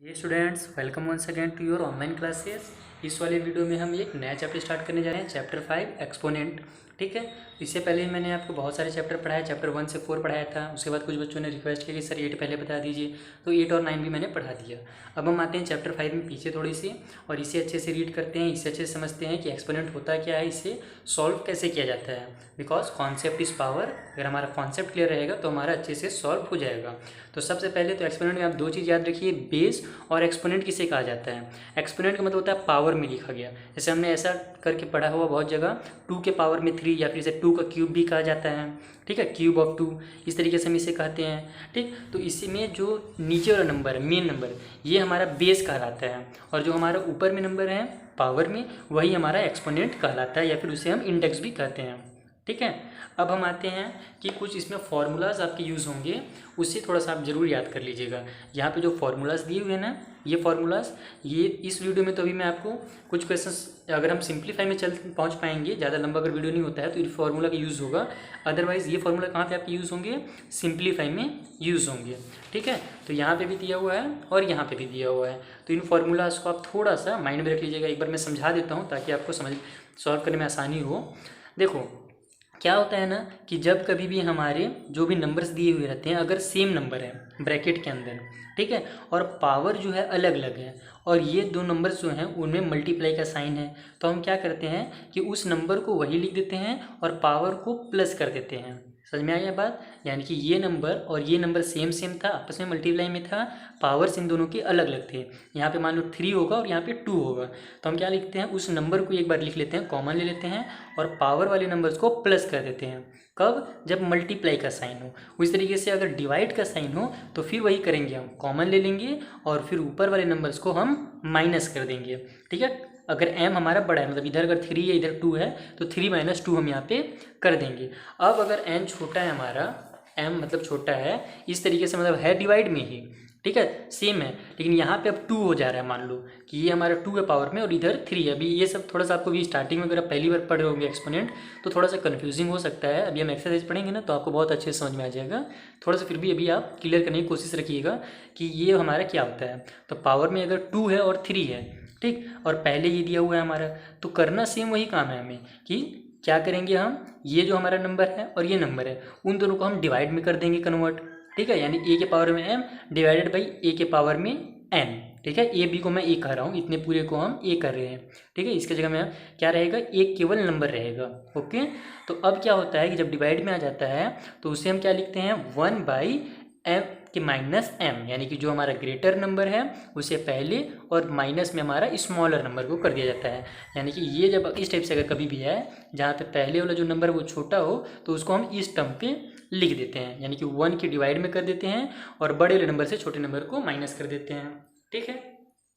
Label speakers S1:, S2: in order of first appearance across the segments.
S1: ये students welcome once again to your online classes. इस वाले वीडियो में हम एक नया चैप्टर स्टार्ट करने जा रहे हैं, चैप्टर 5 एक्सपोनेंट। ठीक है, इससे पहले मैंने आपको बहुत सारे चैप्टर पढ़ाया, चैप्टर 1 से 4 पढ़ाया था। उसके बाद कुछ बच्चों ने रिक्वेस्ट किया कि सर 8 पहले बता दीजिए, तो 8 और 9 भी मैंने पढ़ा दिया। अब हम आते हैं चैप्टर 5 में पीछे थोड़ी सी, और इसे अच्छे से रीड करते हैं, इसे अच्छे से समझते हैं कि एक्सपोनेंट होता क्या है, इसे सॉल्व कैसे किया जाता है। Because concept is power. अगर हमारा कॉन्सेप्ट क्लियर रहेगा तो हमारा अच्छे से सॉल्व हो जाएगा। तो सबसे पहले तो एक्सपोनेंट में आप दो चीज़ याद रखिए, बेस और एक्सपोनेंट किसे कहा जाता है। एक्सपोनेंट का मतलब होता है पावर में लिखा गया। जैसे हमने ऐसा करके पढ़ा हुआ बहुत जगह, 2 के पावर में 3, या फिर इसे 2 का क्यूब भी कहा जाता है। ठीक है, क्यूब ऑफ 2, इस तरीके से हम इसे कहते हैं। ठीक, तो इसी में जो नीचे वाला नंबर है, मेन नंबर, ये हमारा बेस कहलाता है, और जो हमारा ऊपर में नंबर है पावर में, वही हमारा एक्सपोनेंट कहलाता है, या फिर उसे हम इंडेक्स भी कहते हैं। ठीक है, अब हम आते हैं कि कुछ इसमें फार्मूलाज आपके यूज़ होंगे, उससे थोड़ा सा आप जरूर याद कर लीजिएगा। यहाँ पे जो फार्मूलाज दिए हुए हैं ना, ये फार्मूलाज, ये इस वीडियो में तो अभी मैं आपको कुछ क्वेश्चंस, अगर हम सिंप्लीफाई में पहुँच पाएंगे, ज़्यादा लंबा अगर वीडियो नहीं होता है तो ये फार्मूला का यूज़ होगा। अदरवाइज़ ये फार्मूला कहाँ पे आपके यूज़ होंगे, सिंप्लीफाई में यूज़ होंगे। ठीक है, तो यहाँ पे भी दिया हुआ है और यहाँ पे भी दिया हुआ है, तो इन फार्मूलाज को आप थोड़ा सा माइंड में रख लीजिएगा। एक बार मैं समझा देता हूँ ताकि आपको समझ सॉल्व करने में आसानी हो। देखो क्या होता है ना, कि जब कभी भी हमारे जो भी नंबर्स दिए हुए रहते हैं, अगर सेम नंबर है ब्रैकेट के अंदर, ठीक है, और पावर जो है अलग अलग है, और ये दो नंबर्स जो हैं उनमें मल्टीप्लाई का साइन है, तो हम क्या करते हैं कि उस नंबर को वही लिख देते हैं और पावर को प्लस कर देते हैं। समझ में आ गया बात। यानी कि ये नंबर और ये नंबर सेम सेम था, आपस में मल्टीप्लाई में था, पावर्स इन दोनों के अलग अलग थे। यहाँ पे मान लो 3 होगा और यहाँ पे 2 होगा, तो हम क्या लिखते हैं, उस नंबर को एक बार लिख लेते हैं, कॉमन ले लेते हैं, और पावर वाले नंबर्स को प्लस कर देते हैं। कब, जब मल्टीप्लाई का साइन हो। उस तरीके से अगर डिवाइड का साइन हो तो फिर वही करेंगे, हम कॉमन ले लेंगे और फिर ऊपर वाले नंबर्स को हम माइनस कर देंगे। ठीक है, अगर m हमारा बड़ा है, मतलब इधर अगर 3 है इधर 2 है, तो 3 - 2 हम यहाँ पे कर देंगे। अब अगर n छोटा है हमारा, m मतलब छोटा है, इस तरीके से मतलब है डिवाइड में ही, ठीक है, सेम है, लेकिन यहाँ पे अब 2 हो जा रहा है। मान लो कि ये हमारा 2 है पावर में और इधर 3 है। अभी ये सब थोड़ा सा आपको भी स्टार्टिंग में अगर आप पहली बार पढ़ रहे होंगे एक्सपोनेंट, तो थोड़ा सा कन्फ्यूजिंग हो सकता है। अभी हम एक्सरसाइज पढ़ेंगे ना, तो आपको बहुत अच्छे से समझ में आ जाएगा। थोड़ा सा फिर भी अभी आप क्लियर करने की कोशिश रखिएगा कि ये हमारा क्या होता है। तो पावर में अगर 2 है और 3 है, ठीक, और पहले ये दिया हुआ है हमारा, तो करना सेम वही काम है हमें, कि क्या करेंगे हम, ये जो हमारा नंबर है और ये नंबर है, उन दोनों को हम डिवाइड में कर देंगे कन्वर्ट। ठीक है, यानी a के पावर में m डिवाइडेड बाई a के पावर में n। ठीक है, ए बी को मैं ए कह रहा हूँ, इतने पूरे को हम ए कर रहे हैं। ठीक है, इसके जगह में क्या रहेगा, एक केवल नंबर रहेगा। ओके, तो अब क्या होता है कि जब डिवाइड में आ जाता है तो उसे हम क्या लिखते हैं, 1/m के -m, यानी कि जो हमारा ग्रेटर नंबर है उसे पहले और माइनस में हमारा स्मॉलर नंबर को कर दिया जाता है। यानी कि ये जब इस टाइप से अगर कभी भी है जहाँ पे पहले वाला जो नंबर है वो छोटा हो, तो उसको हम इस टर्म पे लिख देते हैं, यानी कि 1 के डिवाइड में कर देते हैं और बड़े वाले नंबर से छोटे नंबर को माइनस कर देते हैं। ठीक है,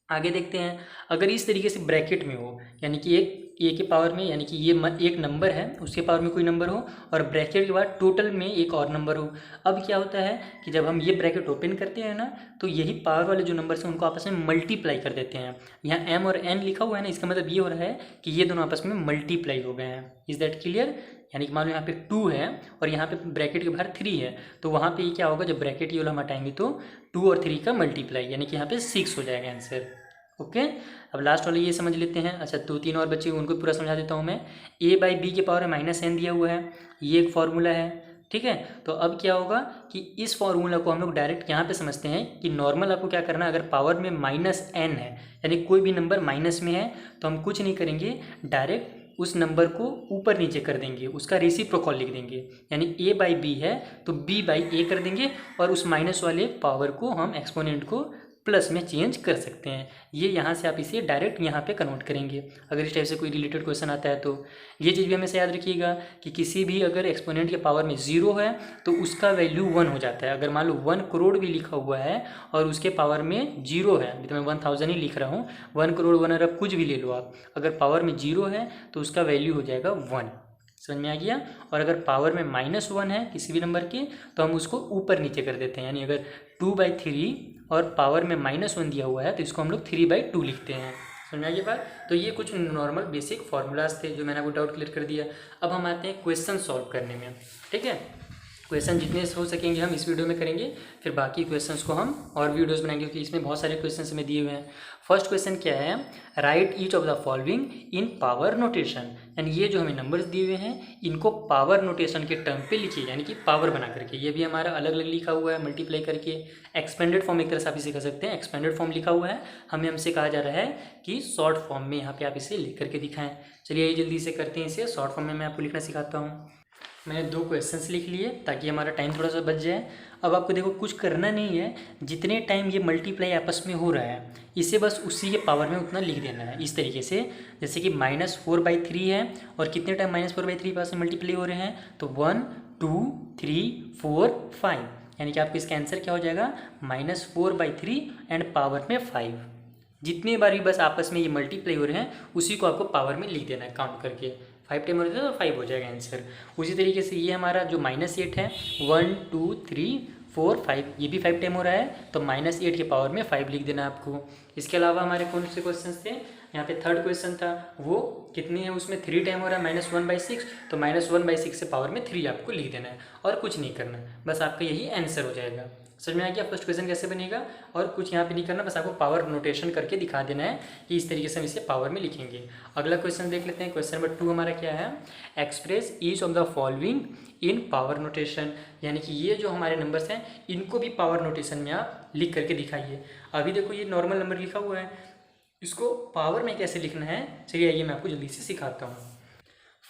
S1: आगे देखते हैं। अगर इस तरीके से ब्रैकेट में हो, यानी कि एक ए के पावर में, यानी कि ये एक नंबर है उसके पावर में कोई नंबर हो, और ब्रैकेट के बाद टोटल में एक और नंबर हो। अब क्या होता है कि जब हम ये ब्रैकेट ओपन करते हैं ना, तो यही पावर वाले जो नंबर्स हैं उनको आपस में मल्टीप्लाई कर देते हैं। यहाँ m और n लिखा हुआ है ना, इसका मतलब ये हो रहा है कि ये दोनों आपस में मल्टीप्लाई हो गए हैं। Is that clear. यानी कि मान लो यहाँ पे 2 है और यहाँ पे ब्रैकेट के बाहर 3 है, तो वहाँ पे ये क्या होगा, जब ब्रैकेट ये वाला हम हटाएंगे तो 2 और 3 का मल्टीप्लाई, यानी कि यहाँ पे 6 हो जाएगा आंसर। ओके, अब लास्ट वाले ये समझ लेते हैं। अच्छा, 2-3 और बच्चे उनको पूरा समझा देता हूँ मैं। a/b के पावर में -n दिया हुआ है, ये एक फार्मूला है। ठीक है, तो अब क्या होगा कि इस फार्मूला को हम लोग डायरेक्ट यहाँ पे समझते हैं कि नॉर्मल आपको क्या करना है, अगर पावर में -n है, यानी कोई भी नंबर माइनस में है, तो हम कुछ नहीं करेंगे, डायरेक्ट उस नंबर को ऊपर नीचे कर देंगे, उसका रेसिप्रोकल लिख देंगे। यानी a/b है तो b/a कर देंगे, और उस माइनस वाले पावर को हम एक्सपोनेंट को प्लस में चेंज कर सकते हैं। ये यहाँ से आप इसे डायरेक्ट यहाँ पे कन्वर्ट करेंगे अगर इस टाइप से कोई रिलेटेड क्वेश्चन आता है तो। ये चीज़ भी हमेशा याद रखिएगा कि किसी भी अगर एक्सपोनेंट के पावर में 0 है तो उसका वैल्यू 1 हो जाता है। अगर मान लो 1 करोड़ भी लिखा हुआ है और उसके पावर में 0 है, अभी तो मैं 1000 ही लिख रहा हूँ, 1 करोड़ 1 अरब कुछ भी ले लो आप, अगर पावर में 0 है तो उसका वैल्यू हो जाएगा 1। समझ में आ गया। और अगर पावर में -1 है किसी भी नंबर के, तो हम उसको ऊपर नीचे कर देते हैं। यानी अगर 2/3 और पावर में -1 दिया हुआ है तो इसको हम लोग 3/2 लिखते हैं। समझ में आ गया बात। तो ये कुछ नॉर्मल बेसिक फार्मूलाज थे जो मैंने आपको डाउट क्लियर कर दिया। अब हम आते हैं क्वेश्चन सॉल्व करने में। ठीक है, क्वेश्चन जितने हो सकेंगे हम इस वीडियो में करेंगे, फिर बाकी क्वेश्चंस को हम और वीडियोस बनाएंगे क्योंकि इसमें बहुत सारे क्वेश्चंस हमें दिए हुए हैं। फर्स्ट क्वेश्चन क्या है, right each of the following in power notation, यानी ये जो हमें नंबर्स दिए हुए हैं इनको पावर नोटेशन के टर्म पे लिखिए, यानी कि पावर बना करके। ये भी हमारा अलग अलग लिखा हुआ है मल्टीप्लाई करके, एक्सपेंडेड फॉर्म एक तरह से आप इसे कह सकते हैं, एक्सपेंडेड फॉर्म लिखा हुआ है। हमें हमसे कहा जा रहा है कि शॉर्ट फॉर्म में यहाँ पे आप इसे लिख करके दिखाएं। चलिए जल्दी से करते हैं इसे, शॉर्ट फॉर्म में मैं आपको लिखना सिखाता हूँ। मैंने 2 क्वेश्चंस लिख लिए ताकि हमारा टाइम थोड़ा सा बच जाए। अब आपको देखो कुछ करना नहीं है, जितने टाइम ये मल्टीप्लाई आपस में हो रहा है इसे बस उसी के पावर में उतना लिख देना है इस तरीके से। जैसे कि -4/3 है और कितने टाइम -4/3 पास में मल्टीप्लाई हो रहे हैं, तो 1 2 3 4 5, यानी कि आपको इसका आंसर क्या हो जाएगा, -4/3 एंड पावर में 5। जितने बार भी बस आपस में ये मल्टीप्लाई हो रहे हैं उसी को आपको पावर में लिख देना है काउंट करके। 5 टाइम हो रहा है तो 5 हो जाएगा आंसर। उसी तरीके से ये हमारा जो -8 है, 1 2 3 4 5, ये भी 5 टाइम हो रहा है तो -8 के पावर में 5 लिख देना आपको। इसके अलावा हमारे कौन से क्वेश्चन थे, यहाँ पे थर्ड क्वेश्चन था, वो कितनी है, उसमें 3 टाइम हो रहा है, -1/6, तो -1/6 से पावर में 3 आपको लिख देना है और कुछ नहीं करना, बस आपका यही आंसर हो जाएगा। समझ में आ गया फर्स्ट क्वेश्चन कैसे बनेगा, और कुछ यहाँ पे नहीं करना, बस आपको पावर नोटेशन करके दिखा देना है कि इस तरीके से हम इसे पावर में लिखेंगे। अगला क्वेश्चन देख लेते हैं। क्वेश्चन नंबर 2 हमारा क्या है, express each of the following in power notation, यानी कि ये जो हमारे नंबर्स हैं इनको भी पावर नोटेशन में आप लिख करके दिखाइए। अभी देखो ये नॉर्मल नंबर लिखा हुआ है, इसको पावर में कैसे लिखना है, चलिए आइए मैं आपको जल्दी से सिखाता हूँ।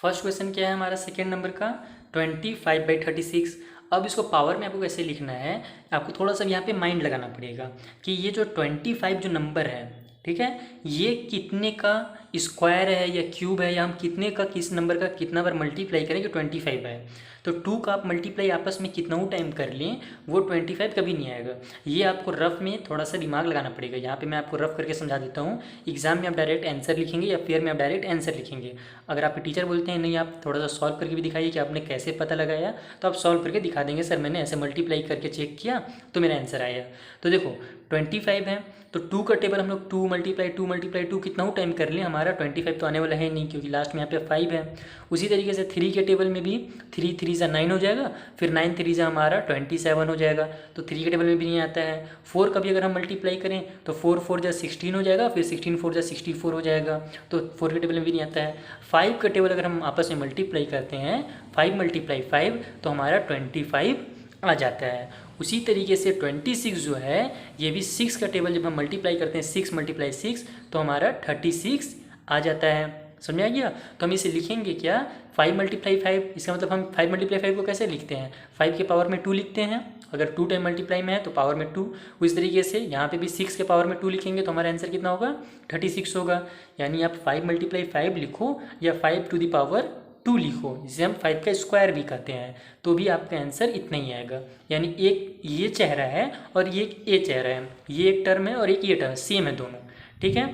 S1: फर्स्ट क्वेश्चन क्या है हमारा सेकेंड नंबर का, 25/36। अब इसको पावर में आपको कैसे लिखना है, आपको थोड़ा सा यहाँ पे माइंड लगाना पड़ेगा कि ये जो 25 जो नंबर है, ठीक है, ये कितने का स्क्वायर है या क्यूब है, या हम कितने का किस नंबर का कितना बार मल्टीप्लाई करें कि 25 है। तो 2 का आप मल्टीप्लाई आपस में कितना टाइम कर लें वो 25 कभी नहीं आएगा। ये आपको रफ में थोड़ा सा दिमाग लगाना पड़ेगा। यहाँ पे मैं आपको रफ करके समझा देता हूँ। एग्जाम में आप डायरेक्ट आंसर लिखेंगे या फेयर में आप डायरेक्ट आंसर लिखेंगे। अगर आपके टीचर बोलते हैं नहीं आप थोड़ा सा सॉल्व करके भी दिखाइए कि आपने कैसे पता लगाया, तो आप सॉल्व करके दिखा देंगे, सर मैंने ऐसे मल्टीप्लाई करके चेक किया तो मेरा आंसर आया। तो देखो 25 है तो 2 का टेबल हम लोग 2 × 2 कितना टाइम कर लें, हमारा 25 तो आने वाला है नहीं क्योंकि लास्ट में यहाँ पे 5 है। उसी तरीके से 3 के टेबल में भी 3 3 × 9 हो जाएगा, फिर 9 3 × हमारा 27 हो जाएगा, तो 3 के टेबल में भी नहीं आता है। 4 का भी अगर हम मल्टीप्लाई करें तो 4 4 × 16 हो जाएगा, फिर 16 4 × 64 हो जाएगा, तो 4 के टेबल में भी नहीं आता है। 5 का टेबल अगर हम आपस में मल्टीप्लाई करते हैं 5 × 5 तो हमारा 25 आ जाता है। उसी तरीके से 26 जो है ये भी 6 का टेबल जब हम मल्टीप्लाई करते हैं 6 × 6 तो हमारा 36 आ जाता है। समझ में आ गया। तो हम इसे लिखेंगे क्या, 5 × 5, इसका मतलब हम 5 × 5 को कैसे लिखते हैं, 5 के पावर में 2 लिखते हैं, अगर 2 टाइम मल्टीप्लाई में है तो पावर में 2। उस तरीके से यहाँ पे भी 6 के पावर में 2 लिखेंगे तो हमारा आंसर कितना होगा, 36 होगा। यानी आप 5 × 5 लिखो या 5 2 लिखो, जिसे हम 5 का स्क्वायर भी कहते हैं, तो भी आपका आंसर इतना ही आएगा। यानी एक ये चेहरा है और ये चेहरा है, ये एक टर्म है और एक ये टर्म, सेम है दोनों, ठीक है।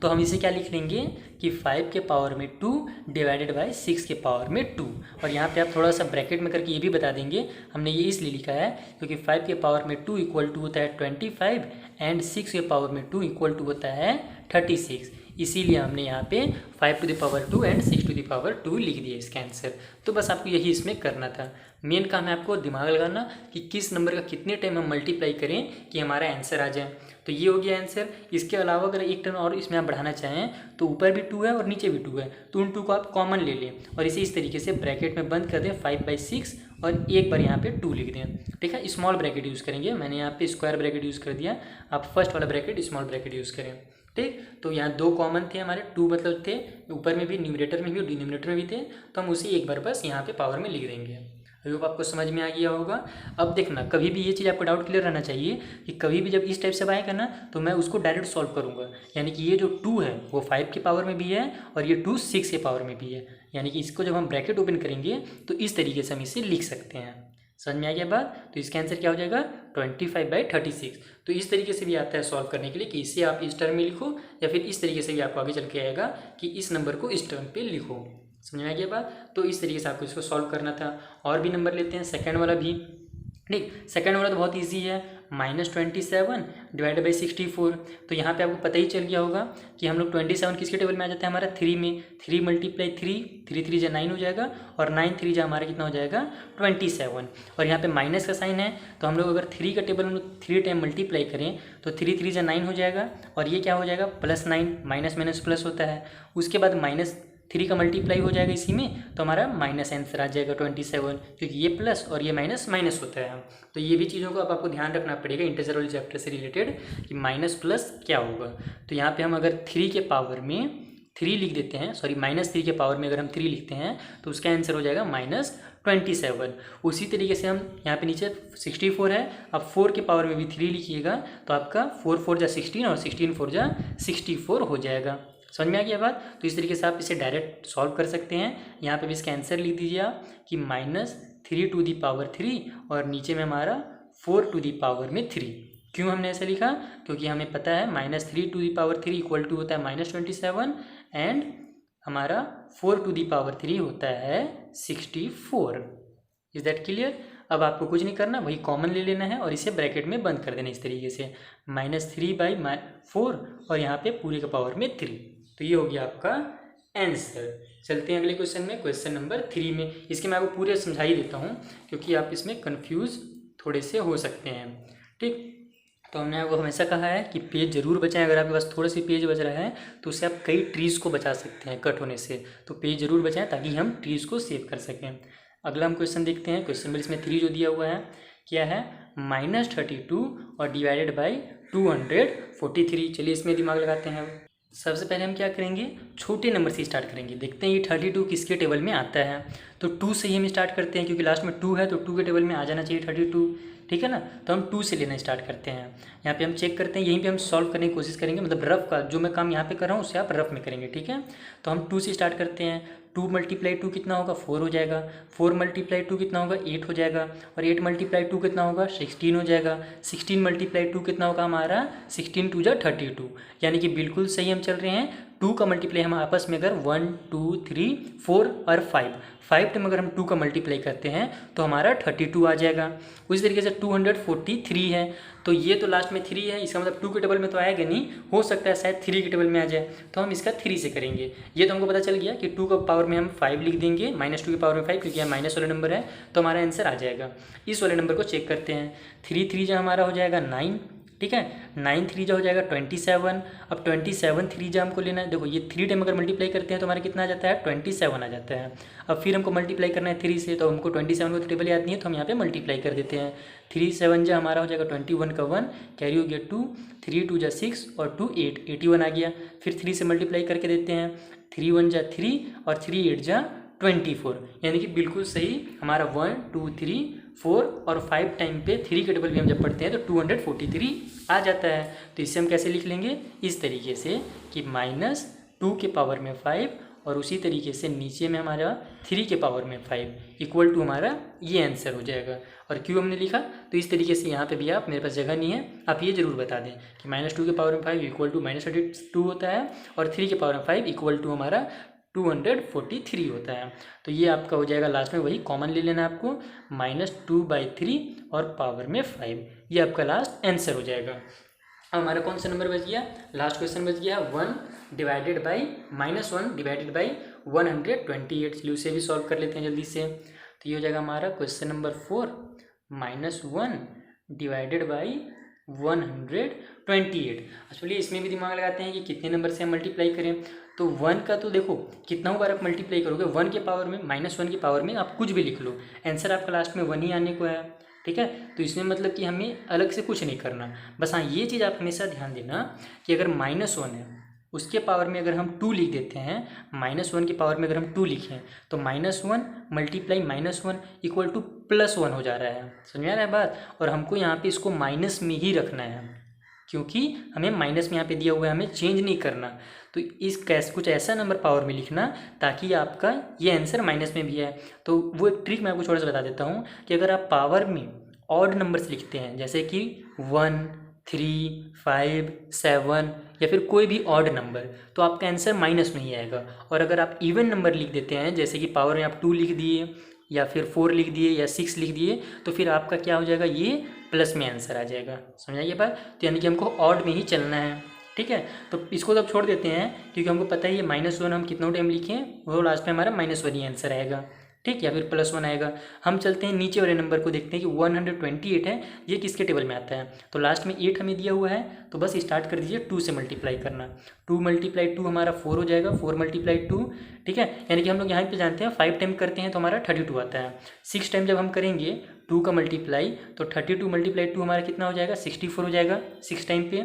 S1: तो हम इसे क्या लिख लेंगे कि 5 के पावर में 2 / 6 के पावर में 2। और यहाँ पे आप थोड़ा सा ब्रैकेट में करके ये भी बता देंगे, हमने ये इसलिए लिखा है क्योंकि 5 के पावर में 2 = होता है 25 एंड 6 के पावर में 2 = होता है 36। इसीलिए हमने यहाँ पे 5 to the power 2 and 6 to the power 2 लिख दिया इसका आंसर। तो बस आपको यही इसमें करना था। मेन काम है आपको दिमाग लगाना कि किस नंबर का कितने टाइम हम मल्टीप्लाई करें कि हमारा आंसर आ जाए। तो ये हो गया आंसर। इसके अलावा अगर एक टर्म और इसमें आप बढ़ाना चाहें तो ऊपर भी 2 है और नीचे भी 2 है, तो उन 2 को आप कॉमन ले लें और इसे इस तरीके से ब्रैकेट में बंद कर दें 5/6 और एक बार यहाँ पे 2 लिख दें, ठीक है। स्मॉल ब्रैकेट यूज़ करेंगे, मैंने यहाँ पे स्क्वायर ब्रैकेट यूज़ कर दिया, आप फर्स्ट वाला ब्रैकेट स्मॉल ब्रैकेट यूज़ करें, ठीक। तो यहाँ 2 कॉमन थे हमारे, 2 मतलब थे ऊपर में भी, न्यूमरेटर में भी और डिनोमिनेटर में भी थे, तो हम उसे एक बार बस यहाँ पे पावर में लिख देंगे। आई होप आपको समझ में आ गया होगा। अब देखना, कभी भी ये चीज़ आपको डाउट क्लियर रहना चाहिए कि कभी भी जब इस टाइप से आएगा ना तो मैं उसको डायरेक्ट सॉल्व करूँगा। यानी कि ये जो 2 है वो 5 के पावर में भी है और ये 2 6 के पावर में भी है। यानी कि इसको जब हम ब्रैकेट ओपन करेंगे तो इस तरीके से हम इसे लिख सकते हैं। समझ में आ गया बात। तो इसका आंसर क्या हो जाएगा 25/36। तो इस तरीके से भी आता है सॉल्व करने के लिए कि इसे आप इस टर्म में लिखो या फिर इस तरीके से भी आपको आगे चल के आएगा कि इस नंबर को इस टर्म पे लिखो। समझ में आ गया बात। तो इस तरीके से आपको इसको सॉल्व करना था। और भी नंबर लेते हैं, सेकंड वाला भी, ठीक। सेकंड वाला तो बहुत इजी है, -27 डिवाइडेड बाई 64। तो यहाँ पे आपको पता ही चल गया होगा कि हम लोग 27 किसके टेबल में आ जाता है हमारा 3 में। 3 मल्टीप्लाई 3 3 जा 9 हो जाएगा और 9 3 जा हमारा कितना हो जाएगा 27। और यहाँ पे माइनस का साइन है तो हम लोग अगर 3 का टेबल हम लोग 3 टाइम मल्टीप्लाई करें तो 3 3 जा 9 हो जाएगा और ये क्या हो जाएगा +9, माइनस माइनस प्लस होता है। उसके बाद -3 का मल्टीप्लाई हो जाएगा इसी में तो हमारा माइनस आंसर आ जाएगा 27, क्योंकि ये प्लस और ये माइनस माइनस होता है। तो ये भी चीज़ों को अब आपको ध्यान रखना पड़ेगा इंटीजर वाले चैप्टर से रिलेटेड कि माइनस प्लस क्या होगा। तो यहाँ पे हम अगर 3 के पावर में 3 लिख देते हैं, सॉरी -3 के पावर में अगर हम 3 लिखते हैं तो उसका आंसर हो जाएगा -27। उसी तरीके से हम यहाँ पे नीचे 64 है, अब 4 के पावर में भी 3 लिखिएगा तो आपका 4 4 जा 16 और 16 4 जा 64 हो जाएगा। समझ में आ गया बात। तो इस तरीके से आप इसे डायरेक्ट सॉल्व कर सकते हैं। यहाँ पे भी इसका आंसर लिख दीजिए आप कि -3 टू दी पावर 3 और नीचे में हमारा 4 टू दी पावर में 3। क्यों हमने ऐसा लिखा, क्योंकि हमें पता है -3 to the power 3 equal to होता है -27 एंड हमारा 4 टू दी पावर 3 होता है 64। Is that clear. अब आपको कुछ नहीं करना, वही कॉमन ले लेना है और इसे ब्रैकेट में बंद कर देना इस तरीके से -3/4 और यहाँ पे पूरे का पावर में 3। तो ये हो गया आपका आंसर। चलते हैं अगले क्वेश्चन में, क्वेश्चन नंबर 3 में। इसके मैं आपको पूरे समझा ही देता हूँ क्योंकि आप इसमें कंफ्यूज थोड़े से हो सकते हैं। ठीक, तो हमने आपको हमेशा कहा है कि पेज जरूर बचाएं। अगर आपके पास थोड़ा सी पेज बच रहा है तो उससे आप कई ट्रीज़ को बचा सकते हैं कट होने से। तो पेज जरूर बचाएं ताकि हम ट्रीज़ को सेव कर सकें। अगला हम क्वेश्चन देखते हैं। क्वेश्चन नंबर इसमें 3 जो दिया हुआ है क्या है -32 और डिवाइडेड बाई 243। चलिए इसमें दिमाग लगाते हैं। सबसे पहले हम क्या करेंगे, छोटे नंबर से स्टार्ट करेंगे। देखते हैं ये 32 किसके टेबल में आता है। तो 2 से ही हम स्टार्ट करते हैं क्योंकि लास्ट में 2 है तो 2 के टेबल में आ जाना चाहिए 32। ठीक है ना। तो हम 2 से लेना स्टार्ट करते हैं। यहाँ पे हम चेक करते हैं, यहीं पे हम सॉल्व करने की कोशिश करेंगे। मतलब रफ का जो मैं काम यहाँ पे कर रहा हूँ उससे आप रफ में करेंगे। ठीक है। तो हम 2 से स्टार्ट करते हैं। 2 × 2 कितना होगा 4 हो जाएगा। 4 × 2 कितना होगा 8 हो जाएगा। और 8 × 2 कितना होगा 16 हो जाएगा। 16 × 2 कितना होगा हमारा 16 2 जा 32। यानी कि बिल्कुल सही हम चल रहे हैं। 2 का मल्टीप्लाई हम आपस में अगर 1 2 3 4 और 5 टाइम अगर हम 2 का मल्टीप्लाई करते हैं तो हमारा 32 आ जाएगा। उसी तरीके से 243 है तो ये तो लास्ट में 3 है, इसका मतलब 2 के टेबल में तो आएगा नहीं, हो सकता है शायद 3 के टेबल में आ जाए। तो हम इसका 3 से करेंगे। ये तो हमको पता चल गया कि 2 का पावर में हम 5 लिख देंगे, -2 की पावर में 5 क्योंकि यह माइनस वाला नंबर है तो हमारा आंसर आ जाएगा। इस वाले नंबर को चेक करते हैं। 3 3 जा हमारा हो जाएगा 9। ठीक है। 9 3 जा हो जाएगा 27। अब 27 3 जा हमको लेना है। देखो ये 3 टाइम अगर मल्टीप्लाई करते हैं तो हमारा कितना आ जाता है 27 आ जाता है। अब फिर हमको मल्टीप्लाई करना है 3 से तो हमको 27 को टेबल याद नहीं है तो हम यहाँ पे मल्टीप्लाई कर देते हैं। 3 7 जा हमारा हो जाएगा 21 का 1 कैरी हो गया 2, 3 2 जा 6 और 2 8 81 आ गया। फिर 3 से मल्टीप्लाई करके देते हैं। 3 1 जा 3 और 3 8 जा 24। यानी कि बिल्कुल सही हमारा 1 2 3 4 और 5 टाइम पे 3 के टेबल भी हम जब पढ़ते हैं तो 243 आ जाता है। तो इसे हम कैसे लिख लेंगे इस तरीके से कि -2 के पावर में 5 और उसी तरीके से नीचे में हमारा 3 के पावर में 5 इक्वल टू हमारा ये आंसर हो जाएगा। और क्यों हमने लिखा तो इस तरीके से यहाँ पे भी आप मेरे पास जगह नहीं है आप ये जरूर बता दें कि -2 के पावर में 5 इक्वल टू -32 होता है और 3 के पावर में 5 इक्वल टू हमारा 243 होता है। तो ये आपका हो जाएगा लास्ट में, वही कॉमन ले लेना आपको -2/3 और पावर में 5। ये आपका लास्ट आंसर हो जाएगा। अब हमारा कौन सा नंबर बच गया, लास्ट क्वेश्चन बच गया 1 डिवाइडेड बाई -1 डिवाइडेड बाई 128। चलिए उसे भी सॉल्व कर लेते हैं जल्दी से। तो ये हो जाएगा हमारा क्वेश्चन नंबर 4 -1 डिवाइडेड बाई 128। चलिए इसमें भी दिमाग लगाते हैं कि कितने नंबर से हम मल्टीप्लाई करें। तो 1 का तो देखो कितना बार आप मल्टीप्लाई करोगे 1 के पावर में -1 के पावर में आप कुछ भी लिख लो, आंसर आपका लास्ट में 1 ही आने को है। ठीक है। तो इसमें मतलब कि हमें अलग से कुछ नहीं करना। बस हाँ ये चीज़ आप हमेशा ध्यान देना कि अगर -1 है उसके पावर में अगर हम 2 लिख देते हैं, -1 के पावर में अगर हम 2 लिखें तो -1 मल्टीप्लाई -1 इक्वल टू +1 हो जा रहा है। समझ आ रहा है बात। और हमको यहाँ पे इसको माइनस में ही रखना है क्योंकि हमें माइनस में यहाँ पे दिया हुआ है, हमें चेंज नहीं करना। तो इस कुछ ऐसा नंबर पावर में लिखना ताकि आपका ये आंसर माइनस में भी है। तो वो एक ट्रिक मैं आपको थोड़ा सा बता देता हूँ कि अगर आप पावर में ऑड नंबर्स लिखते हैं जैसे कि 1 3 5 7 या फिर कोई भी ऑड नंबर तो आपका आंसर माइनस में ही आएगा। और अगर आप इवन नंबर लिख देते हैं जैसे कि पावर में आप 2 लिख दिए या फिर 4 लिख दिए या 6 लिख दिए तो फिर आपका क्या हो जाएगा ये प्लस में आंसर आ जाएगा। समझाइए बात। तो यानी कि हमको ऑड में ही चलना है, ठीक है। तो इसको तो अब छोड़ देते हैं क्योंकि हमको पता है ये -1 हम कितना टाइम लिखें वो लास्ट में हमारा -1 ही आंसर आएगा, ठीक, या फिर +1 आएगा। हम चलते हैं नीचे वाले नंबर को देखते हैं कि 128 है, ये किसके टेबल में आता है। तो लास्ट में 8 हमें दिया हुआ है, तो बस स्टार्ट कर दीजिए 2 से मल्टीप्लाई करना। 2 × 2 हमारा 4 हो जाएगा, 4 × 2, ठीक है। यानी कि हम लोग यहाँ पे जानते हैं 5 टाइम करते हैं तो हमारा 32 आता है। 6 टाइम जब हम करेंगे 2 का मल्टीप्लाई तो 32 × 2 हमारा कितना हो जाएगा, 64 हो जाएगा 6 टाइम पे।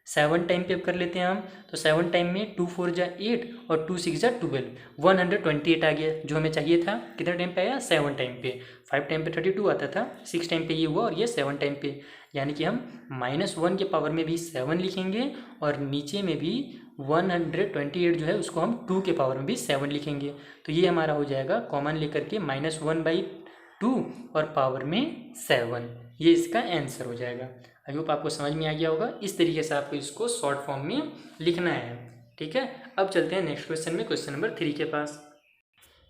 S1: 7 टाइम पे अब कर लेते हैं हम, तो 7 टाइम में 2 4 जा 8 और 2 6 जा 12, 128 आ गया जो हमें चाहिए था। कितने टाइम पे आया, 7 टाइम पे। 5 टाइम पे 32 आता था, 6 टाइम पे ये हुआ और ये 7 टाइम पे। यानी कि हम -1 के पावर में भी 7 लिखेंगे और नीचे में भी 128 जो है उसको हम 2 के पावर में भी 7 लिखेंगे। तो ये हमारा हो जाएगा कॉमन लेकर के -1/2 और पावर में 7, ये इसका आंसर हो जाएगा। आई होप आपको समझ में आ गया होगा। इस तरीके से आपको इसको शॉर्ट फॉर्म में लिखना है, ठीक है। अब चलते हैं नेक्स्ट क्वेश्चन में, क्वेश्चन नंबर 3 के पास।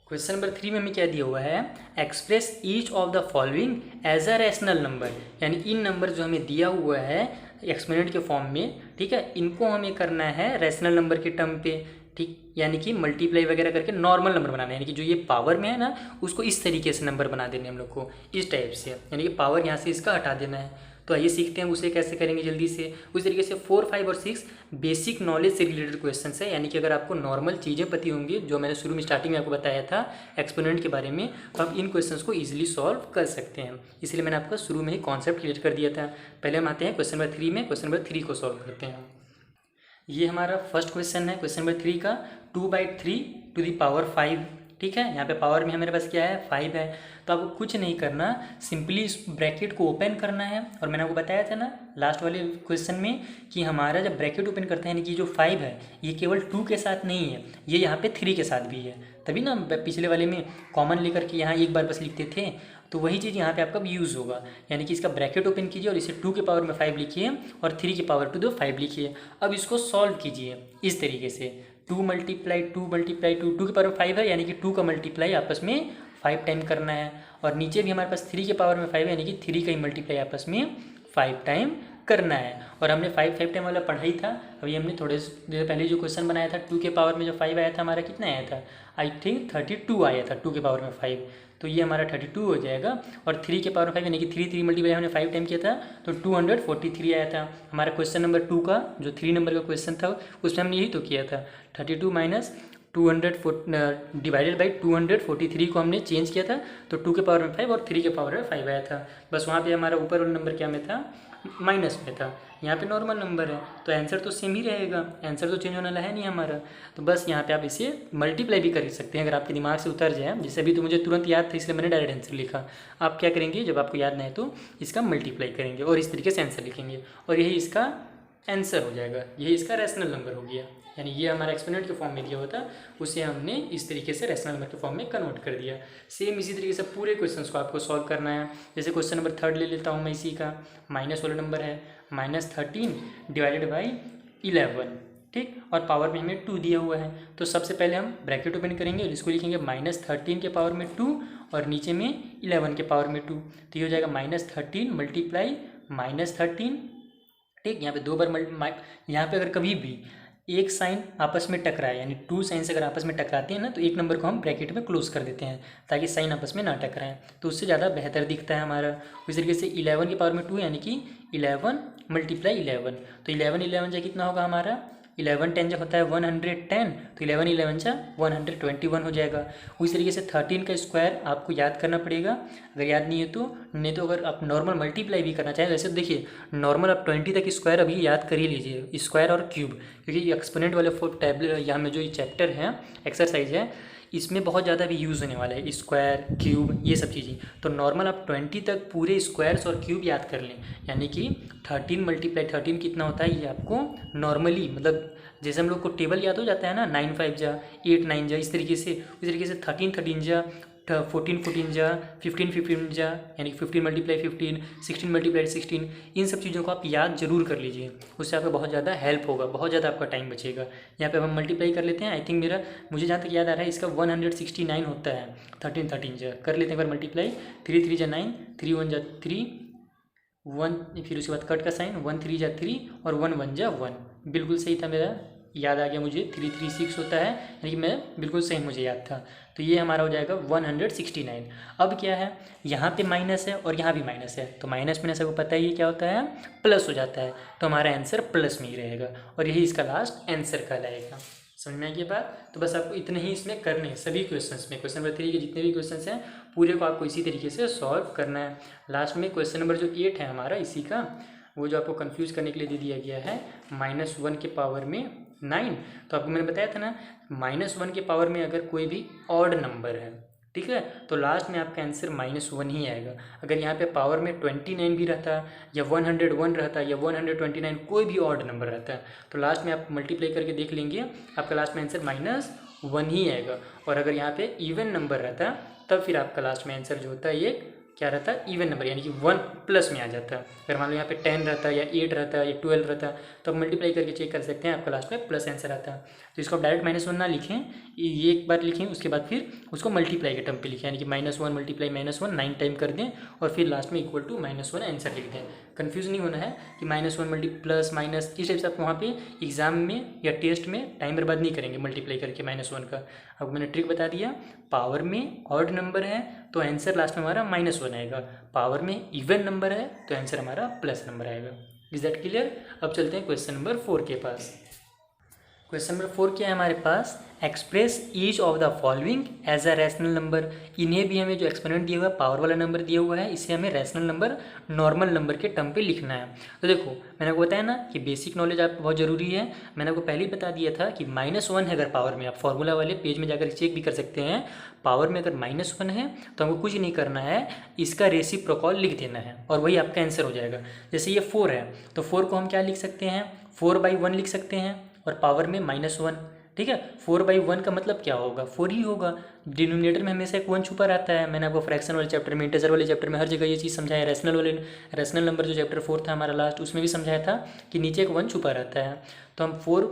S1: क्वेश्चन नंबर 3 में हमें क्या दिया हुआ है, express each of the following as a rational number. यानी इन नंबर जो हमें दिया हुआ है एक्सपोनेंट के फॉर्म में, ठीक है, इनको हमें करना है रैशनल नंबर के टर्म पे, ठीक, यानी कि मल्टीप्लाई वगैरह करके नॉर्मल नंबर बनाना है। यानी कि जो ये पावर में है ना उसको इस तरीके से नंबर बना देने हम लोग को, इस टाइप से, यानी कि पावर यहाँ से इसका हटा देना है। तो आइए सीखते हैं उसे कैसे करेंगे जल्दी से। उस तरीके से 4, 5 और 6 बेसिक नॉलेज से रिलेटेड क्वेश्चन है। यानी कि अगर आपको नॉर्मल चीज़ें पता होंगी जो मैंने शुरू में स्टार्टिंग में आपको बताया था एक्सपोनेंट के बारे में, तो आप इन क्वेश्चंस को इजीली सॉल्व कर सकते हैं। इसलिए मैंने आपको शुरू में ही कॉन्सेप्ट क्लियर कर दिया था। पहले हम आते हैं क्वेश्चन नंबर 3 में। क्वेश्चन नंबर 3 को सॉल्व करते हैं। ये हमारा फर्स्ट क्वेश्चन है क्वेश्चन नंबर 3 का, 2/3⁵, ठीक है। यहाँ पे पावर में हमारे पास क्या है, 5 है। तो आपको कुछ नहीं करना, सिंपली इस ब्रैकेट को ओपन करना है। और मैंने आपको बताया था ना लास्ट वाले क्वेश्चन में कि हमारा जब ब्रैकेट ओपन करते हैं, यानी कि जो 5 है ये केवल 2 के साथ नहीं है, ये यहाँ पे 3 के साथ भी है। तभी ना पिछले वाले में कॉमन लेकर के यहाँ एक बार बस लिखते थे, तो वही चीज़ यहाँ पे आपका यूज़ होगा। यानी कि इसका ब्रैकेट ओपन कीजिए और इसे 2 के पावर में 5 लिखिए और 3 के पावर टू 5 लिखिए। अब इसको सॉल्व कीजिए इस तरीके से, 2 × 2 × 2, 2 के पावर में 5 है, यानी कि 2 का मल्टीप्लाई आपस में 5 टाइम करना है। और नीचे भी हमारे पास 3 के पावर में 5 है, यानी कि 3 का ही मल्टीप्लाई आपस में 5 टाइम करना है। और हमने 5 टाइम वाला पढ़ा ही था। अभी हमने थोड़े देर पहले जो क्वेश्चन बनाया था 2 के पावर में जो 5 आया था, हमारा कितना आया था, आई थिंक 32 आया था 2 के पावर में 5। तो ये हमारा 32 हो जाएगा। और 3 के पावर में 5 यानी कि 3 मल्टीप्लाई हमने 5 टाइम किया था तो 243 आया था। हमारा क्वेश्चन नंबर 2 का जो 3 नंबर का क्वेश्चन था उसमें हमने यही तो किया था, 32 - 243 को हमने चेंज किया था। तो 2 के पावर में 5 और 3 के पावर में 5 आया था। बस वहाँ पे हमारा ऊपर वाला नंबर क्या में था, माइनस में था। यहाँ पे नॉर्मल नंबर है तो आंसर तो सेम ही रहेगा, आंसर तो चेंज होने वाला है नहीं हमारा। तो बस यहाँ पे आप इसे मल्टीप्लाई भी कर सकते हैं अगर आपके दिमाग से उतर जाए। जैसे अभी तो मुझे तुरंत याद था इसलिए मैंने डायरेक्ट आंसर लिखा। आप क्या करेंगे, जब आपको याद नहीं तो इसका मल्टीप्लाई करेंगे और इस तरीके से आंसर लिखेंगे और यही इसका आंसर हो जाएगा, यही इसका रैशनल नंबर हो गया। यानी ये हमारा एक्सपोनेंट के फॉर्म में दिया हुआ था, उसे हमने इस तरीके से रैशनल नंबर के फॉर्म में कन्वर्ट कर दिया। सेम इसी तरीके से पूरे क्वेश्चंस को आपको सॉल्व करना है। जैसे क्वेश्चन नंबर 3 ले लेता हूँ मैं, इसी का माइनस वाला नंबर है, -13/11, ठीक, और पावर में हमें 2 दिया हुआ है। तो सबसे पहले हम ब्रैकेट ओपन करेंगे और इसको लिखेंगे -13 के पावर में 2 और नीचे में 11 के पावर में 2। तो ये हो जाएगा -13 × -13, ठीक। यहाँ पे 2 बार यहाँ पे अगर कभी भी एक साइन आपस में टकराए, यानी 2 साइंस अगर आपस में टकराते हैं ना, तो एक नंबर को हम ब्रैकेट में क्लोज कर देते हैं ताकि साइन आपस में ना टकराएं, तो उससे ज़्यादा बेहतर दिखता है हमारा। उस तरीके से 11 के पावर में 2 यानी कि 11 × 11, तो 11 जा कितना होगा हमारा, 11 10 जब होता है 110, तो 11 जा 121 हो जाएगा। उसी तरीके से 13 का स्क्वायर आपको याद करना पड़ेगा, अगर याद नहीं है तो। नहीं तो अगर आप नॉर्मल मल्टीप्लाई भी करना चाहें, वैसे तो देखिए नॉर्मल आप 20 तक स्क्वायर अभी याद कर ही लीजिए, स्क्वायर और क्यूब, क्योंकि एक्सपोनेंट वाले टैबलेट यहाँ में जो ये चैप्टर है, एक्सरसाइज है, इसमें बहुत ज़्यादा भी यूज़ होने वाला है, स्क्वायर क्यूब ये सब चीज़ें। तो नॉर्मल आप 20 तक पूरे स्क्वायर्स और क्यूब याद कर लें, यानी कि 13 × 13 कितना होता है ये आपको नॉर्मली, मतलब जैसे हम लोग को टेबल याद हो जाता है ना, 9 5 जा 8 9 जा, इस तरीके से 13 13 जा 14 14 जा 15 15 जा, यानी कि 15 × 15, 16 × 16, इन सब चीज़ों को आप याद जरूर कर लीजिए, उससे आपका बहुत ज़्यादा हेल्प होगा, बहुत ज़्यादा आपका टाइम बचेगा। यहाँ पे हम मल्टीप्लाई कर लेते हैं। आई थिंक मुझे जहाँ तक याद आ रहा है इसका 169 होता है, 13 13 जा कर लेते हैं एक बार मल्टीप्लाई। 3 3 जा 9, 3 1 जा 3, 1, फिर उसके बाद कट का साइन, 1 3 जा 3 और 1 1 जा 1, बिल्कुल सही था मेरा, याद आ गया मुझे, 336 होता है, यानी कि मैं बिल्कुल सही मुझे याद था। तो ये हमारा हो जाएगा 169। अब क्या है, यहाँ पे माइनस है और यहाँ भी माइनस है, तो माइनस में सबको पता ही क्या होता है, प्लस हो जाता है, तो हमारा आंसर प्लस में ही रहेगा और यही इसका लास्ट आंसर कहलाएगा। समझ में आई ये बात। तो बस आपको इतने ही इसमें करने हैं सभी क्वेश्चंस में, क्वेश्चन नंबर 3 के जितने भी क्वेश्चंस हैं पूरे को आपको इसी तरीके से सॉल्व करना है। लास्ट में क्वेश्चन नंबर जो 8 है हमारा इसी का, वो जो आपको कंफ्यूज करने के लिए दे दिया गया है, -1 के पावर में 9। तो आपको मैंने बताया था ना, -1 के पावर में अगर कोई भी ऑड नंबर है, ठीक है, तो लास्ट में आपका आंसर -1 ही आएगा। अगर यहाँ पे पावर में 29 भी रहता या 101 रहता या 129, कोई भी ऑड नंबर रहता है, तो लास्ट में आप मल्टीप्लाई करके देख लेंगे, आपका लास्ट में आंसर -1 ही आएगा। और अगर यहाँ पे इवन नंबर रहता तब फिर आपका लास्ट में आंसर जो होता है ये क्या रहता है, इवन नंबर, यानी कि 1 प्लस में आ जाता है। अगर मान लो यहाँ पे 10 रहता है या 8 रहता है या 12 रहता है, तो आप मल्टीप्लाई करके चेक कर सकते हैं, आपका लास्ट में प्लस आंसर आता है। तो इसको आप डायरेक्ट -1 ना लिखें, ये एक बार लिखें, उसके बाद फिर उसको मल्टीप्लाई के टर्म पे लिखें, यानी कि -1 मल्टीप्लाई -1 9 टाइम कर दें और फिर लास्ट में इक्वल टू -1 आंसर लिख दें। कन्फ्यूज नहीं होना है कि -1 मल्टी प्लस माइनस, इस टाइप से आप वहाँ पे एग्जाम में या टेस्ट में टाइम बर्बाद नहीं करेंगे मल्टीप्लाई करके -1 का। अब मैंने ट्रिक बता दिया, पावर में ऑड नंबर है तो आंसर लास्ट में हमारा -1 आएगा, पावर में इवन नंबर है तो आंसर हमारा प्लस नंबर आएगा। Is that clear. अब चलते हैं क्वेश्चन नंबर 4 के पास। क्वेश्चन नंबर 4 क्या है हमारे पास, express each of the following as a rational number. इन्हें भी हमें जो एक्सपोनेंट दिया हुआ है, पावर वाला नंबर दिया हुआ है, इसे हमें रैशनल नंबर, नॉर्मल नंबर के टर्म पे लिखना है। तो देखो मैंने आपको बताया ना कि बेसिक नॉलेज आप बहुत ज़रूरी है। मैंने आपको पहले ही बता दिया था कि -1 है अगर पावर में, आप फॉर्मूला वाले पेज में जाकर चेक भी कर सकते हैं, पावर में अगर -1 है तो हमको कुछ नहीं करना है, इसका रेसिप्रोकल लिख देना है और वही आपका आंसर हो जाएगा। जैसे ये 4 है तो 4 को हम क्या लिख सकते हैं, 4/1 लिख सकते हैं और पावर में -1, ठीक है। 4/1 का मतलब क्या होगा, 4 ही होगा। डिनोमिनेटर में हमेशा एक 1 छुपा रहता है। मैंने आपको फ्रैक्शन वाले चैप्टर में, इंटीजर वाले चैप्टर में हर जगह ये चीज़ समझाया है। रैशनल नंबर जो चैप्टर 4 था हमारा लास्ट, उसमें भी समझाया था कि नीचे एक 1 छुपा रहता है। तो हम 4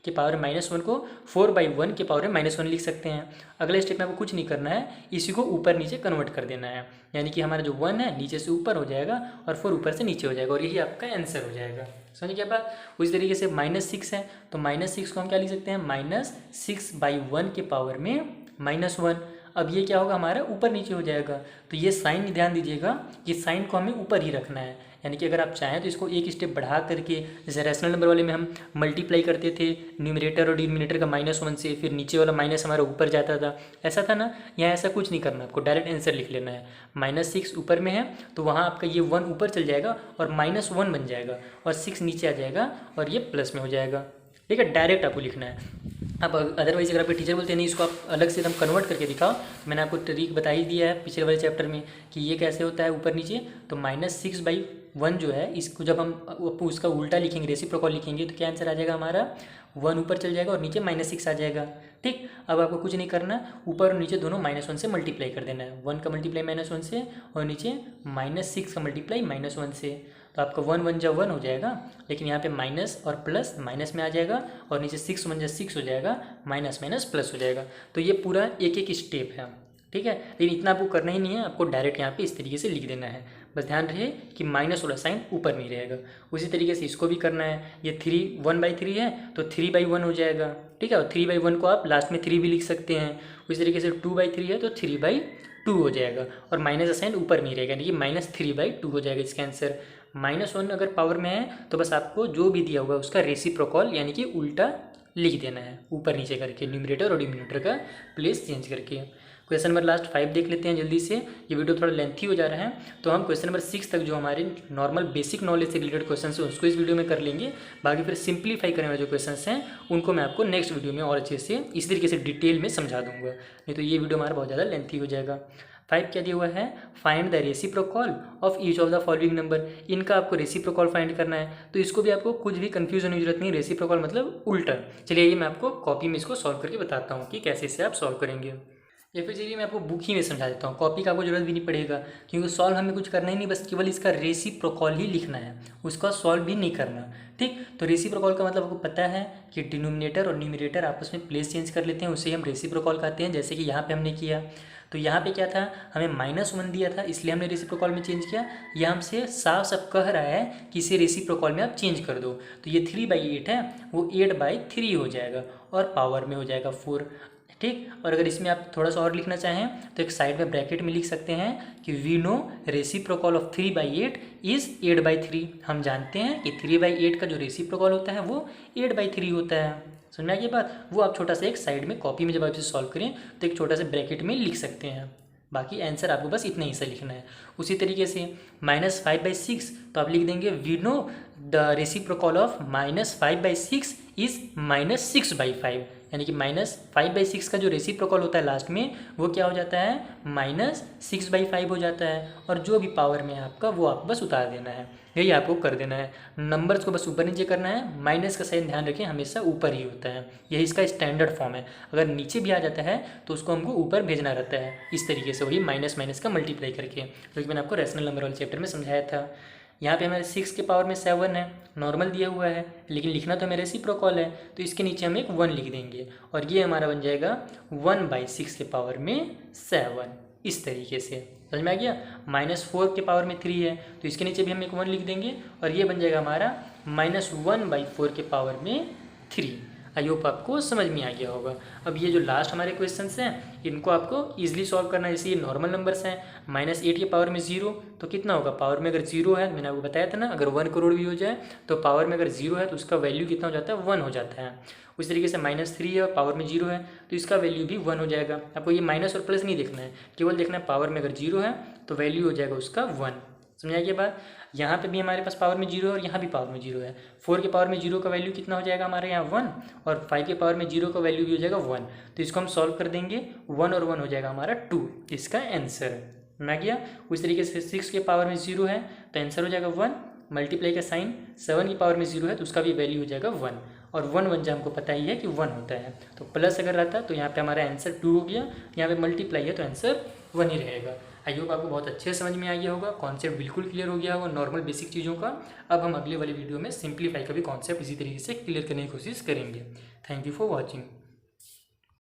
S1: के पावर में -1 को 4/1 के पावर में -1 लिख सकते हैं। अगले स्टेप में आपको कुछ नहीं करना है, इसी को ऊपर नीचे कन्वर्ट कर देना है, यानी कि हमारा जो 1 है नीचे से ऊपर हो जाएगा और 4 ऊपर से नीचे हो जाएगा और यही आपका आंसर हो जाएगा। समझ क्या बात। उसी तरीके से -6 है तो -6 को हम क्या लिख सकते हैं, -6/1 के पावर में -1। अब ये क्या होगा, हमारा ऊपर नीचे हो जाएगा। तो ये साइन ध्यान दीजिएगा, ये साइन को हमें ऊपर ही रखना है, यानी कि अगर आप चाहें तो इसको एक स्टेप बढ़ा करके, जैसे रैशनल नंबर वाले में हम मल्टीप्लाई करते थे न्यूमरेटर और डिनोमिनेटर का -1 से, फिर नीचे वाला माइनस हमारा ऊपर जाता था, ऐसा था ना। यहाँ ऐसा कुछ नहीं करना, आपको डायरेक्ट आंसर लिख लेना है। -6 ऊपर में है तो वहाँ आपका ये 1 ऊपर चल जाएगा और -1 बन जाएगा और 6 नीचे आ जाएगा और ये प्लस में हो जाएगा, ठीक है। डायरेक्ट आपको लिखना है। अब अदरवाइज अगर आपके टीचर बोलते हैं नहीं इसको आप अलग से एकदम कन्वर्ट करके दिखाओ, तो मैंने आपको ट्रिक बता ही दिया है पिछले वाले चैप्टर में कि ये कैसे होता है ऊपर नीचे। तो -6/1 जो है, इसको जब हम उसका उल्टा लिखेंगे, रेसिप्रोकल लिखेंगे, तो क्या आंसर आ जाएगा हमारा, 1 ऊपर चल जाएगा और नीचे -6 आ जाएगा, ठीक। अब आपको कुछ नहीं करना, ऊपर और नीचे दोनों -1 से मल्टीप्लाई कर देना है। 1 का मल्टीप्लाई -1 से और नीचे -6 का मल्टीप्लाई -1 से, तो आपका 1 1 जा 1 हो जाएगा, लेकिन यहाँ पे माइनस और प्लस माइनस में आ जाएगा और नीचे 6 1 जा 6 हो जाएगा, माइनस माइनस प्लस हो जाएगा। तो ये पूरा एक एक स्टेप है, ठीक है। लेकिन इतना आपको करना ही नहीं है, आपको डायरेक्ट यहाँ पे इस तरीके से लिख देना है। बस ध्यान रहे कि माइनस वाला साइन ऊपर नहीं रहेगा। उसी तरीके से इसको भी करना है। ये 1/3 है तो 3/1 हो जाएगा, ठीक है। और 3/1 को आप लास्ट में 3 भी लिख सकते हैं। उसी तरीके से 2/3 है तो 3/2 हो जाएगा और माइनस का साइन ऊपर नहीं रहेगा, यानी कि -3/2 हो जाएगा इसका आंसर। -1 अगर पावर में है तो बस आपको जो भी दिया हुआ है उसका रेसिप्रोकल यानी कि उल्टा लिख देना है, ऊपर नीचे करके, न्यूमरेटर और डिनोमिनेटर का प्लेस चेंज करके। क्वेश्चन नंबर लास्ट 5 देख लेते हैं जल्दी से, ये वीडियो थोड़ा लेंथी हो जा रहा है। तो हम क्वेश्चन नंबर 6 तक जो हमारे नॉर्मल बेसिक नॉलेज से रिलेटेड क्वेश्चन है उसको इस वीडियो में कर लेंगे। बाकी फिर सिंप्लीफाई करने वाले जो क्वेश्चन हैं उनको मैं आपको नेक्स्ट वीडियो में और अच्छे से इसी तरीके से डिटेल में समझा दूंगा, नहीं तो ये वीडियो हमारा बहुत ज़्यादा लेंथी हो जाएगा। 5 क्या दिया हुआ है, find the reciprocal of each of the following number. इनका आपको रेसिप्रोकल फाइंड करना है, तो इसको भी आपको कुछ भी कंफ्यूजन की जरूरत नहीं। रेसिप्रोकल मतलब उल्टा। चलिए ये मैं आपको कॉपी में इसको सॉल्व करके बताता हूँ कि कैसे इसे आप सॉल्व करेंगे, या फिर चलिए मैं आपको बुक ही में समझा देता हूँ। कॉपी का आपको जरूरत भी नहीं पड़ेगा क्योंकि सॉल्व हमें कुछ करना ही नहीं, बस केवल इसका रेसिप्रोकल ही लिखना है, उसका सॉल्व भी नहीं करना, ठीक। तो रेसिप्रोकल का मतलब आपको पता है कि डिनोमिनेटर और न्यूमरेटर आपस में प्लेस चेंज कर लेते हैं, उसे हम रेसिप्रोकल कहते हैं, जैसे कि यहाँ पे हमने किया। तो यहाँ पे क्या था, हमें -1 दिया था, इसलिए हमने रेसिप्रोकॉल में चेंज किया। यह हमसे साफ साफ कह रहा है कि इसे रेसिप्रोकॉल में आप चेंज कर दो। तो ये 3/8 है, वो 8/3 हो जाएगा और पावर में हो जाएगा 4। ठीक, और अगर इसमें आप थोड़ा सा और लिखना चाहें तो एक साइड में ब्रैकेट में लिख सकते हैं कि वी नो रेसिप्रोकॉल ऑफ 3/8 इज़ 8/3। हम जानते हैं कि 3/8 का जो रेसिप्रोकॉल होता है वो 8/3 होता है। समझ में आ गई बात। वो आप छोटा सा एक साइड में कॉपी में जब आप इसे सॉल्व करें तो एक छोटा सा ब्रैकेट में लिख सकते हैं। बाकी आंसर आपको बस इतना ही सा लिखना है। उसी तरीके से -5/6 तो आप लिख देंगे we know the reciprocal of -5/6 is -6/5, यानी कि -5/6 का जो रेसिप्रोकल होता है लास्ट में वो क्या हो जाता है, -6/5 हो जाता है। और जो भी पावर में है आपका वो आपको बस उतार देना है, यही आपको कर देना है। नंबर्स को बस ऊपर नीचे करना है, माइनस का साइन ध्यान रखें हमेशा ऊपर ही होता है, यही इसका स्टैंडर्ड फॉर्म है। अगर नीचे भी आ जाता है तो उसको हमको ऊपर भेजना रहता है, इस तरीके से वही माइनस माइनस का मल्टीप्लाई करके, जो कि मैंने आपको रैशनल नंबर वाले चैप्टर में समझाया था। यहाँ पे हमारे 6 के पावर में 7 है, नॉर्मल दिया हुआ है, लेकिन लिखना तो हमें रेसिप्रोकल है, तो इसके नीचे हम एक 1 लिख देंगे और ये हमारा बन जाएगा 1/6 के पावर में 7, इस तरीके से। समझ में आ गया। -4 के पावर में 3 है, तो इसके नीचे भी हम एक 1 लिख देंगे और ये बन जाएगा हमारा -1/4 के पावर में 3। आई होप आपको समझ में आ गया होगा। अब ये जो लास्ट हमारे क्वेश्चंस हैं इनको आपको इजीली सॉल्व करना है। जैसे ये नॉर्मल नंबर्स हैं, -8 के पावर में 0 तो कितना होगा, पावर में अगर 0 है, मैंने आपको बताया था ना, अगर 1 करोड़ भी हो जाए तो पावर में अगर 0 है तो उसका वैल्यू कितना हो जाता है, 1 हो जाता है। उस तरीके से -3 है और पावर में 0 है तो इसका वैल्यू भी 1 हो जाएगा। आपको ये माइनस और प्लस नहीं देखना है, केवल देखना है पावर में अगर 0 है तो वैल्यू हो जाएगा उसका 1। समझ आइए बात। यहाँ पे भी हमारे पास पावर में 0 है और यहाँ भी पावर में 0 है। 4 के पावर में 0 का वैल्यू कितना हो जाएगा हमारे यहाँ 1, और 5 के पावर में 0 का वैल्यू भी हो जाएगा 1। तो इसको हम सॉल्व कर देंगे, 1 और 1 हो जाएगा हमारा 2, इसका आंसर ना गया। उस तरीके से 6 के पावर में 0 है तो आंसर हो जाएगा 1, मल्टीप्लाई का साइन, 7 की पावर में 0 है तो उसका भी वैल्यू हो जाएगा 1, और 1 1 हमको पता ही है कि 1 होता है। तो प्लस अगर रहता तो यहाँ पे हमारा आंसर 2 हो गया, यहाँ पे मल्टीप्लाई है तो आंसर 1 ही रहेगा। आई होप आपको बहुत अच्छे से समझ में आ गया होगा, कॉन्सेप्ट बिल्कुल क्लियर हो गया होगा नॉर्मल बेसिक चीज़ों का। अब हम अगले वाले वीडियो में सिंप्लीफाई का भी कॉन्सेप्ट इसी तरीके से क्लियर करने की कोशिश करेंगे। Thank you for watching.